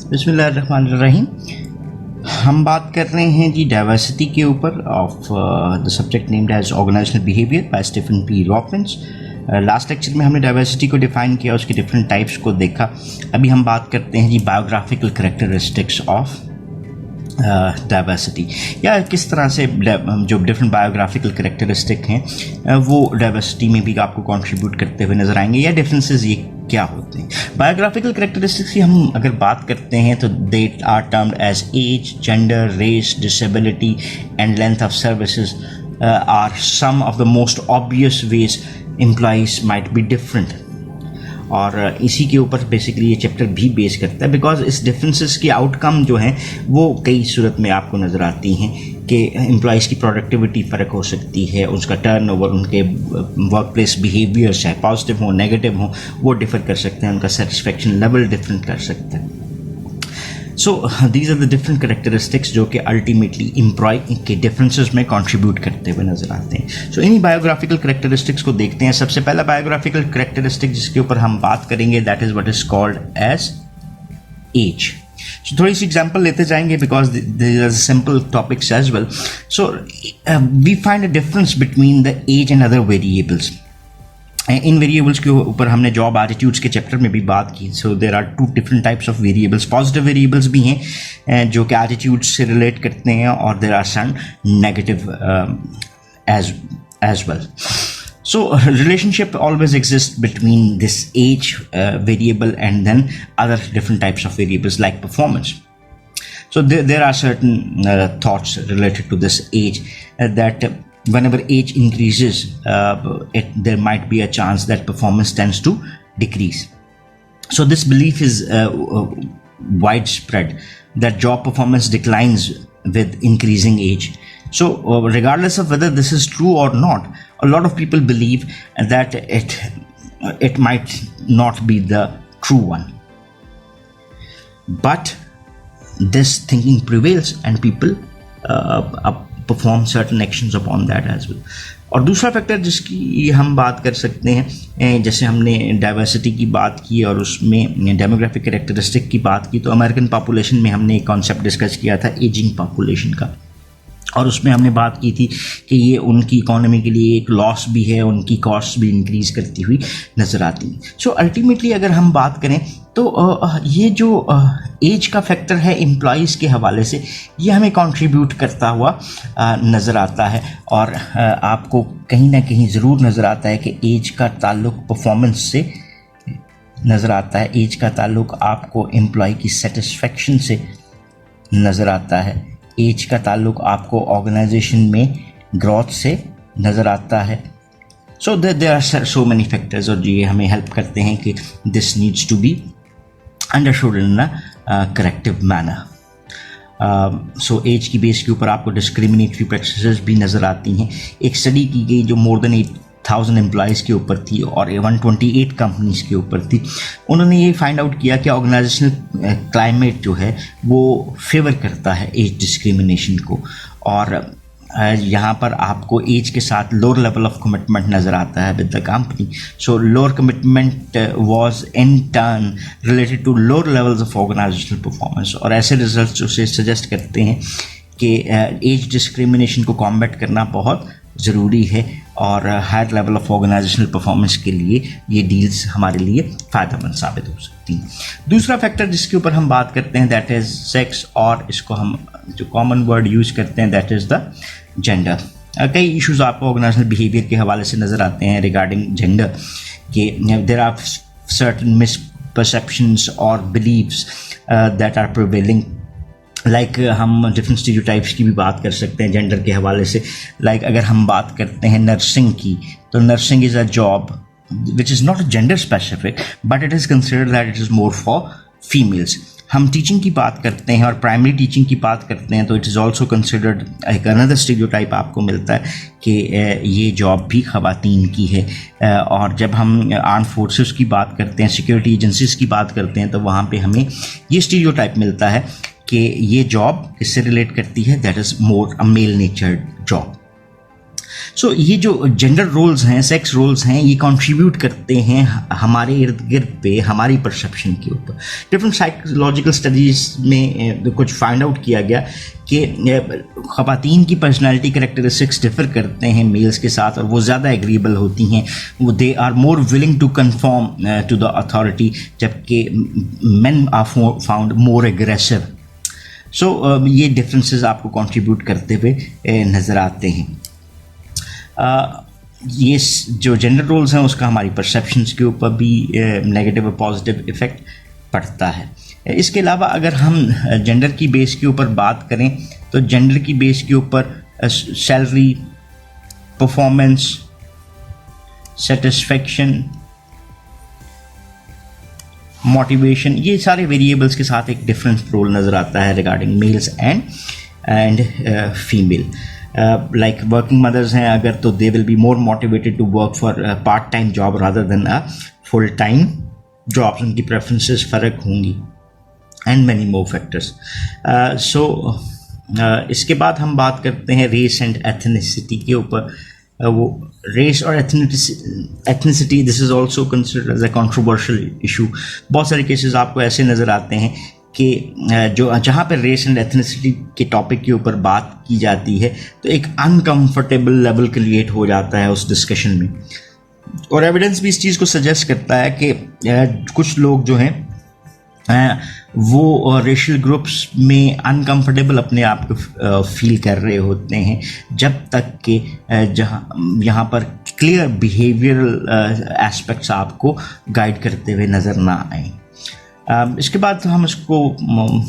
बिस्मिल्लाहिर्रहमानिर्रहीम। हम बात कर रहे हैं जी डाइवर्सिटी के ऊपर of the subject named as organisational behaviour by Stephen P Robbins. Last lecture में हमने डाइवर्सिटी को डिफाइन किया, उसके डिफरेंट टाइप्स को देखा। अभी हम बात करते हैं जी बायोग्राफिकल कैरेक्टरिस्टिक्स ऑफ डाइवर्सिटी, या किस तरह से जो डिफरेंट बायोग्राफिकल कैरेक्टरिस्टिक हैं वो डाइवर्सिटी में भी आपको कंट्रीब्यूट करते हुए नजर आएंगे, या डिफरेंसेस ये क्या होते हैं। बायोग्राफिकल कैरेक्टरिस्टिक्स की हम अगर बात करते हैं तो they are termed as age, gender, race, disability and length of services are some of the most obvious ways employees might be different. और इसी के ऊपर बेसिकली ये चैप्टर भी बेस करता है, बिकॉज इस डिफरेंसेस की आउटकम जो हैं वो कई सूरत में आपको नज़र आती हैं कि एम्प्लॉइज़ की प्रोडक्टिविटी फ़र्क हो सकती है, उसका टर्नओवर, उनके वर्क प्लेस बिहेवियर चाहे पॉजिटिव हो नेगेटिव हो वो डिफ़र कर सकते हैं, उनका सेटिस्फेक्शन लेवल डिफरेंट कर सकता है। So these are the different characteristics जो कि अल्टीमेटली एम्प्लॉय के डिफरेंसेस में कंट्रीब्यूट करते हुए नजर आते हैं। सो इन्हीं बायोग्राफिकल कैरेक्टरिस्टिक्स को देखते हैं। सबसे पहला बायोग्राफिकल कैरेक्टरिस्टिक जिसके ऊपर हम बात करेंगे that is what is called as age. So थोड़ी सी एग्जांपल लेते जाएंगे because there are simple topics as well. So we find a difference between the age and other variables. इन वेरिएबल्स के ऊपर हमने जॉब एटीट्यूड्स के चैप्टर में भी बात की। So there are two different types of variables. Positive variables भी हैं जो कि एटीट्यूड से रिलेट करते हैं, और there are some negative as well. So relationship always exists between this age variable and then other different types of variables like performance. So there are certain thoughts related to this age that whenever age increases, there might be a chance that performance tends to decrease. So this belief is widespread that job performance declines with increasing age. So regardless of whether this is true or not, a lot of people believe that it might not be the true one. But this thinking prevails and people perform certain actions upon that as well. और दूसरा factor जिसकी हम बात कर सकते हैं, जैसे हमने डाइवर्सिटी की बात की और उसमें डेमोग्राफिक कैरेक्टरिस्टिक की बात की, तो अमेरिकन पॉपुलेशन में हमने एक कॉन्सेप्ट डिस्कस किया था एजिंग पॉपुलेशन का, और उसमें हमने बात की थी कि ये उनकी इकोनॉमी के लिए एक लॉस भी है, उनकी कॉस्ट भी इंक्रीज करती हुई नज़र आती हैं। सो अल्टीमेटली अगर हम बात करें तो ये जो एज का फैक्टर है एम्प्लॉइज़ के हवाले से, ये हमें कंट्रीब्यूट करता हुआ नज़र आता है, और आपको कहीं ना कहीं ज़रूर नज़र आता है कि एज का ताल्लुक़ परफॉर्मेंस से नज़र आता है, एज का ताल्लुक़ आपको एम्प्लॉय की सेटिस्फेक्शन से नज़र आता है, एज का ताल्लुक़ आपको ऑर्गेनाइजेशन में ग्रोथ से नज़र आता है। So there are so many factors, और ये हमें हेल्प करते हैं कि this needs to be understood in a corrective manner. So age की बेस के ऊपर आपको डिस्क्रिमिनेटरी प्रैक्टिसेस भी नज़र आती हैं। एक स्टडी की गई जो मोर देन 8,000 एम्प्लॉयज़ के ऊपर थी और 128 कंपनीज़ के ऊपर थी। उन्होंने ये फाइंड आउट किया कि ऑर्गेनाइजेशनल क्लाइमेट जो है वो फेवर करता है एज डिस्क्रिमिनेशन को, और यहाँ पर आपको एज के साथ लोअर लेवल ऑफ कमिटमेंट नज़र आता है with the company. So lower commitment was in turn related to lower levels of organisational performance, और ऐसे रिजल्ट्स जो से सजेस्ट करते हैं कि एज डिस्क्रिमिनेशन को कॉम्बैट करना बहुत ज़रूरी है, और higher level of organisational performance के लिए ये डील्स हमारे लिए फ़ायदेमंद साबित हो सकती हैं। दूसरा फैक्टर जिसके ऊपर हम बात करते हैं दैट इज़ सेक्स, और इसको हम जो कॉमन वर्ड यूज़ करते हैं दैट इज़ द जेंडर। कई इश्यूज़ आपको ऑर्गेनाइजेशनल बिहेवियर के हवाले से नज़र आते हैं रिगार्डिंग जेंडर, कि देयर आर सर्टन मिसपरसेप्शंस और believes that are prevailing. Like हम डिफरेंट स्टीरियोटाइप्स की भी बात कर सकते हैं जेंडर के हवाले से। लाइक अगर हम बात करते हैं नर्सिंग की, तो nursing is a job which is not gender specific but it is considered that it is more for females. हम टीचिंग की बात करते हैं और प्राइमरी टीचिंग की बात करते हैं तो इट इज़ ऑल्सो कंसिडर्ड एक अनदर स्टीरियोटाइप आपको मिलता है कि ये जॉब भी ख़वातीन की है। और जब हम आर्म फोर्सेस की बात करते हैं, सिक्योरिटी एजेंसीज़ की बात करते हैं, तो वहाँ पे हमें ये स्टीरियोटाइप मिलता है कि ये जॉब किससे रिलेट करती है, that is more a male natured job. So ये जो जेंडर रोल्स हैं, सेक्स रोल्स हैं, ये कंट्रीब्यूट करते हैं हमारे इर्द गिर्द पे हमारी परसेप्शन के ऊपर। डिफरेंट साइकोलॉजिकल स्टडीज़ में कुछ फाइंड आउट किया गया कि ख़वातीन की पर्सनालिटी कैरेक्टरिस्टिक्स डिफ़र करते हैं मेल्स के साथ, और वो ज़्यादा एग्रीबल होती हैं, वो they are more willing to conform to the authority, जबकि men are found more aggressive. So ये डिफरेंसेस आपको कंट्रीब्यूट करते हुए नज़र आते हैं। ये जो जेंडर रोल्स हैं उसका हमारी परसेप्शंस के ऊपर भी नेगेटिव और पॉजिटिव इफ़ेक्ट पड़ता है। इसके अलावा अगर हम जेंडर की बेस के ऊपर बात करें तो जेंडर की बेस के ऊपर सैलरी, परफॉर्मेंस, सेटिस्फेक्शन, मोटिवेशन, ये सारे वेरिएबल्स के साथ एक डिफरेंट रोल नज़र आता है regarding males and female. Like working mothers हैं अगर, तो they will be more motivated to work for part time job rather than a full time jobs, उनकी प्रेफरेंसेस फ़र्क होंगी, एंड मैनी मोर फैक्टर्स। इसके बाद हम बात करते हैं रेस एंड एथनिसिटी के ऊपर। वो रेस और ethnicity, this is also considered as a controversial issue. बहुत सारे केसेस आपको ऐसे नज़र आते हैं कि जो जहाँ पर रेस एंड एथनिसिटी के टॉपिक के ऊपर बात की जाती है तो एक अनकंफर्टेबल लेवल क्रिएट हो जाता है उस डिस्कशन में, और एविडेंस भी इस चीज़ को सजेस्ट करता है कि कुछ लोग जो हैं वो रेशियल ग्रुप्स में अनकंफर्टेबल अपने आप को फील कर रहे होते हैं जब तक कि यहाँ पर क्लियर बिहेवियरल एस्पेक्ट्स आपको गाइड करते हुए नज़र ना आए। इसके बाद हम इसको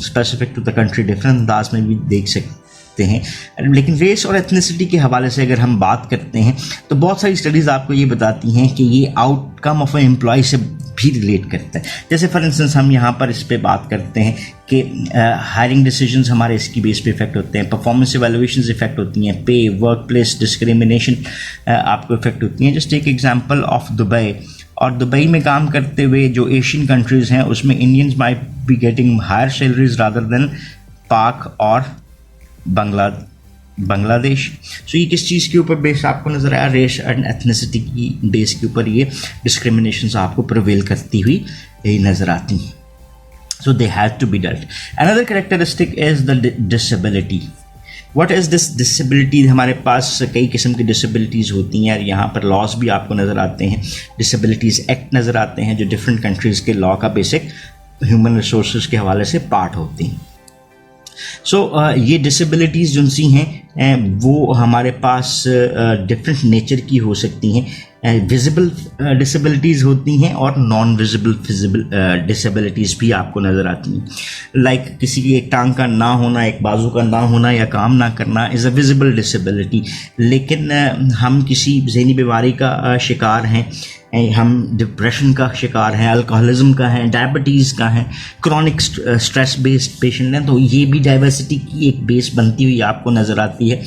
specific to the country different अंदाज में भी देख सकते हैं, लेकिन रेस और एथनिसिटी के हवाले से अगर हम बात करते हैं तो बहुत सारी स्टडीज़ आपको ये बताती हैं कि ये आउटकम ऑफ ए एम्प्लॉय से भी रिलेट करता है। जैसे फॉर इंस्टेंस हम यहाँ पर इस पे बात करते हैं कि हायरिंग डिसीजंस हमारे इसकी बेस पे इफेक्ट होते हैं, परफॉर्मेंस इवैल्यूएशंस इफेक्ट होती हैं, पे, वर्क प्लेस डिस्क्रिमिनेशन आपको इफेक्ट होती हैं। जस्ट एक एग्जांपल ऑफ दुबई, और दुबई में काम करते हुए जो एशियन कंट्रीज़ हैं उसमें Indians might be getting higher salaries rather than Pak और बांग्लादेश। सो ये किस चीज़ के ऊपर बेस आपको नज़र आया? रेस एंड एथनिसिटी की बेस के ऊपर ये डिस्क्रिमिनेशंस आपको प्रिवेल करती हुई नज़र आती हैं। So they have to be dealt. Another characteristic is the disability. What is this disability? हमारे पास कई किस्म की डिसेबिलिटीज़ होती हैं और यहाँ पर लॉज भी आपको नज़र आते हैं, डिसेबिलिटीज़ एक्ट नज़र आते हैं जो डिफरेंट कंट्रीज़ के लॉ का बेसिक ह्यूमन रिसोर्स के हवाले से पार्ट होती हैं। ये डिसेबिलिटीज़ जो सी हैं वो हमारे पास डिफरेंट नेचर की हो सकती हैं। विजिबल डिसेबिलिटीज़ होती हैं और नॉन विजिबल डिसेबिलिटीज़ भी आपको नज़र आती हैं। लाइक किसी की एक टांग का ना होना, एक बाजू का ना होना या काम ना करना इज़ अ विजिबल डिसेबिलिटी, लेकिन हम किसी ज़हनी बीमारी का शिकार हैं, हम डिप्रेशन का शिकार हैं, अल्कोहलिज्म का है, डायबिटीज़ का है, क्रॉनिक स्ट्रेस बेस्ड पेशेंट हैं, तो ये भी डाइवर्सिटी की एक बेस बनती हुई आपको नज़र आती है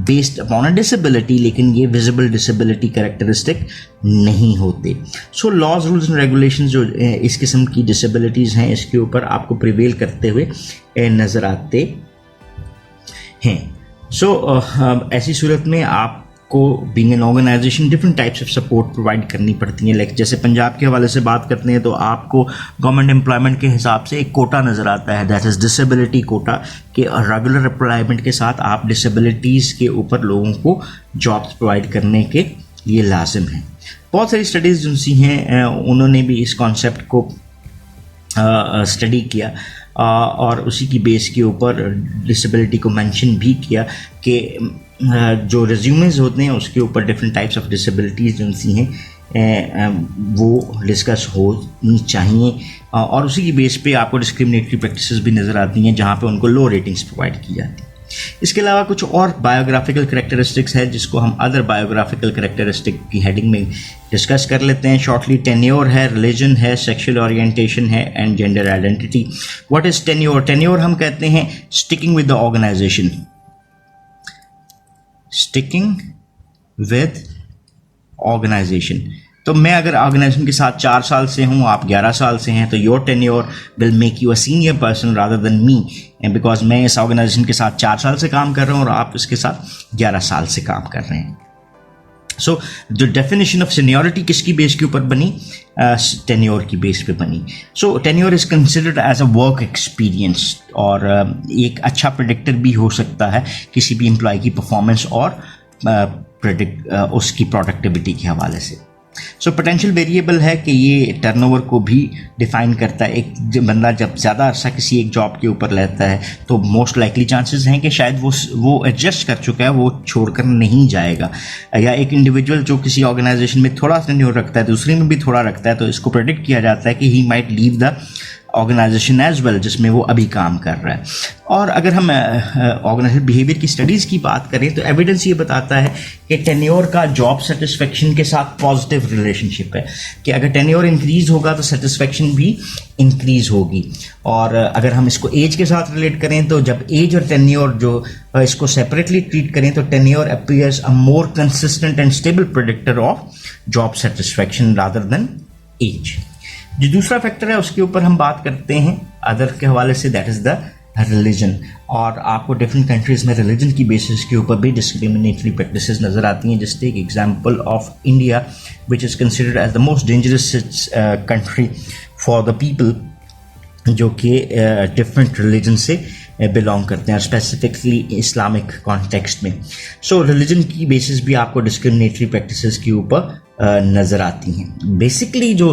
बेस्ड अपॉन अ डिसेबिलिटी, लेकिन ये विजिबल डिसेबिलिटी कैरेक्टरिस्टिक नहीं होते। सो लॉज, रूल्स एंड रेगुलेशन जो इस किस्म की डिसेबिलिटीज़ हैं इसके ऊपर आपको प्रिवेल करते हुए नज़र आते हैं। ऐसी सूरत में आप को being an organisation different types of support provide करनी पड़ती है। लाइक जैसे पंजाब के हवाले से बात करते हैं तो आपको गवर्नमेंट एम्प्लॉयमेंट के हिसाब से एक कोटा नज़र आता है, दैट इज़ डिसेबिलिटी कोटा, के रेगुलर एम्प्लॉयमेंट के साथ आप डिसेबिलिटीज़ के ऊपर लोगों को जॉब्स प्रोवाइड करने के लिए लाजिम हैं। बहुत सारी स्टडीज़ जो सी हैं उन्होंने भी इस कॉन्सेप्ट को स्टडी किया और उसी की बेस के ऊपर डिसेबिलिटी को मेंशन भी किया कि जो रिज्यूमेज होते हैं उसके ऊपर डिफरेंट टाइप्स ऑफ डिसेबिलिटीज़ जो सी हैं वो डिस्कस होनी चाहिए, और उसी की बेस पे आपको डिस्क्रिमिनेटरी प्रैक्टिसेस भी नज़र आती हैं जहाँ पे उनको लो रेटिंग्स प्रोवाइड की जाती हैं। इसके अलावा कुछ और बायोग्राफिकल कैरेक्टरिस्टिक्स है जिसको हम अदर बायोग्राफिकल कैरेक्टरिस्टिक की हेडिंग में डिस्कस कर लेते हैं शॉर्टली। टेन्योर है, रिलीजन है, सेक्सुअल ओरिएंटेशन है and gender identity. What is tenure? Tenure हम कहते हैं sticking with the organisation, sticking with organisation. तो मैं अगर ऑर्गेनाइजेशन के साथ 4 साल से हूँ, आप 11 साल से हैं, तो your tenure will make you a senior person rather than me, because मैं इस ऑर्गेनाइजेशन के साथ 4 साल से काम कर रहा हूँ और आप इसके साथ 11 साल से काम कर रहे हैं। सो जो डेफिनेशन ऑफ सीनियरिटी किसकी बेस के ऊपर बनी, टेन्योर की बेस पे बनी. So tenure is considered as a work experience और एक अच्छा प्रेडिक्टर भी हो सकता है किसी भी एम्प्लॉय की परफॉर्मेंस और उसकी प्रोडक्टिविटी के हवाले से. सो पोटेंशियल वेरिएबल है कि ये टर्नओवर को भी डिफाइन करता है. एक बंदा जब ज़्यादा अरसा किसी एक जॉब के ऊपर रहता है तो मोस्ट लाइकली चांसेस हैं कि शायद वो एडजस्ट कर चुका है, वो छोड़कर नहीं जाएगा. या एक इंडिविजुअल जो किसी ऑर्गेनाइजेशन में थोड़ा टेन्योर रखता है, दूसरी में भी थोड़ा रखता है, तो इसको प्रेडिक्ट किया जाता है कि he might leave the organisation as well जिसमें वो अभी काम कर रहा है. और अगर हम ऑर्गेनाइजेशन बिहेवियर की स्टडीज़ की बात करें तो एविडेंस ये बताता है कि टेन्योर का जॉब सेटिस्फेक्शन के साथ पॉजिटिव रिलेशनशिप है, कि अगर टेन्योर इंक्रीज होगा तो सेटिस्फेक्शन भी इंक्रीज होगी. और अगर हम इसको एज के साथ रिलेट करें तो जब एज और टेन्योर जो इसको सेपरेटली ट्रीट करें तो tenure appears a more consistent and stable predictor of job satisfaction rather than age. जो दूसरा फैक्टर है उसके ऊपर हम बात करते हैं अदर के हवाले से, दैट इज़ द रिलीजन. और आपको डिफरेंट कंट्रीज़ में रिलीजन की बेसिस के ऊपर भी डिस्क्रिमिनेटरी प्रैक्टिसेस नज़र आती हैं. जस्ट एक example of India which is considered as the most dangerous country for the people जो कि डिफरेंट रिलीजन से बिलोंग करते हैं, स्पेसिफिकली इस्लामिक कॉन्टेक्स्ट में. सो रिलीजन की बेसिस भी आपको डिस्क्रिमिनेटरी प्रैक्टिसेस के ऊपर नज़र आती हैं. बेसिकली जो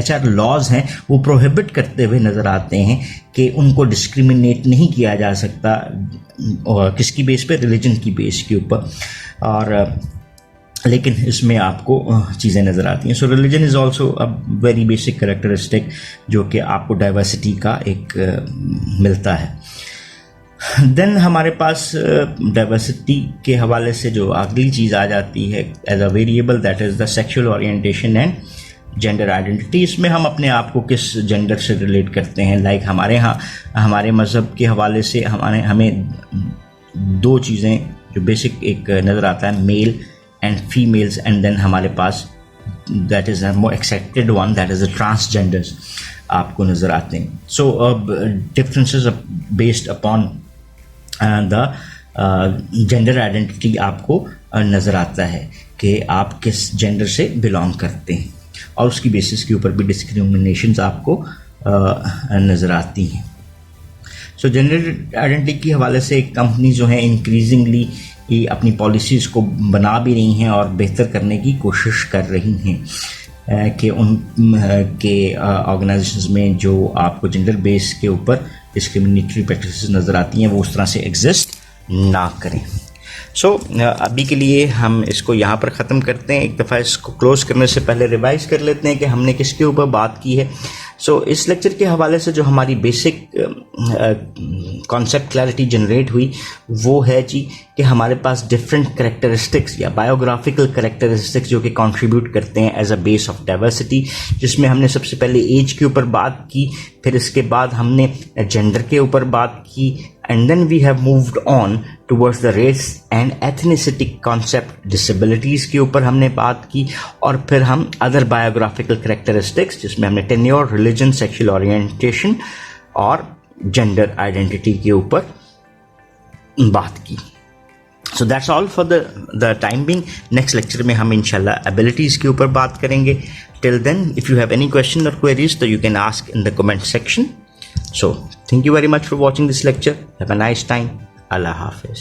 HR लॉज हैं वो प्रोहिबिट करते हुए नज़र आते हैं कि उनको डिस्क्रिमिनेट नहीं किया जा सकता किसकी बेस पे, रिलीजन की बेस के ऊपर. और लेकिन इसमें आपको चीज़ें नज़र आती हैं. सो religion is also a very basic characteristic जो कि आपको डाइवर्सिटी का एक मिलता है. देन हमारे पास डाइवर्सिटी के हवाले से जो अगली चीज़ आ जाती है as a variable, that is the sexual orientation and gender identity. इसमें हम अपने आप को किस जेंडर से रिलेट करते हैं. लाइक हमारे यहाँ हमारे मज़हब के हवाले से हमें दो चीज़ें जो बेसिक एक नज़र आता है, male and females, and then हमारे पास that is a more accepted one, that is the transgenders आपको नज़र आते हैं. So differences based upon the gender identity आपको नज़र आता है कि आप किस जेंडर से बिलोंग करते हैं, और उसकी बेसिस के ऊपर भी डिस्क्रिमिनेशंस आपको नज़र आती हैं. सो जेंडर आइडेंटिटी के हवाले से कंपनी जो है इंक्रीजिंगली अपनी पॉलिसीज़ को बना भी रही हैं और बेहतर करने की कोशिश कर रही हैं कि उनके ऑर्गेनाइजेशंस में जो आपको जेंडर बेस के ऊपर डिस्क्रिमिनेटरी प्रैक्टिसेस नज़र आती हैं वो उस तरह से एग्जिस्ट ना करें. सो अभी के लिए हम इसको यहाँ पर ख़त्म करते हैं. एक दफ़ा इसको क्लोज़ करने से पहले रिवाइज कर लेते हैं कि हमने किसके ऊपर बात की है. सो इस लेक्चर के हवाले से जो हमारी बेसिक कॉन्सेप्ट क्लैरिटी जनरेट हुई वो है जी कि हमारे पास डिफरेंट करेक्टरिस्टिक्स या बायोग्राफिकल करेक्टरिस्टिक्स जो कि कंट्रीब्यूट करते हैं as a base of diversity, जिसमें हमने सबसे पहले एज के ऊपर बात की, फिर इसके बाद हमने जेंडर के ऊपर बात की, and then we have moved on towards the race and ethnicity concept, disabilities के ऊपर हमने बात की, और फिर हम other biographical characteristics जिसमें हमने tenure, religion, sexual orientation और gender identity के ऊपर बात की. So that's all for the time being. Next lecture में हम इंशाल्लाह abilities के ऊपर बात करेंगे. Till then, if you have any question or queries, so you can ask in the comment section. So thank you very much for watching this lecture. Have a nice time. Allah Hafiz.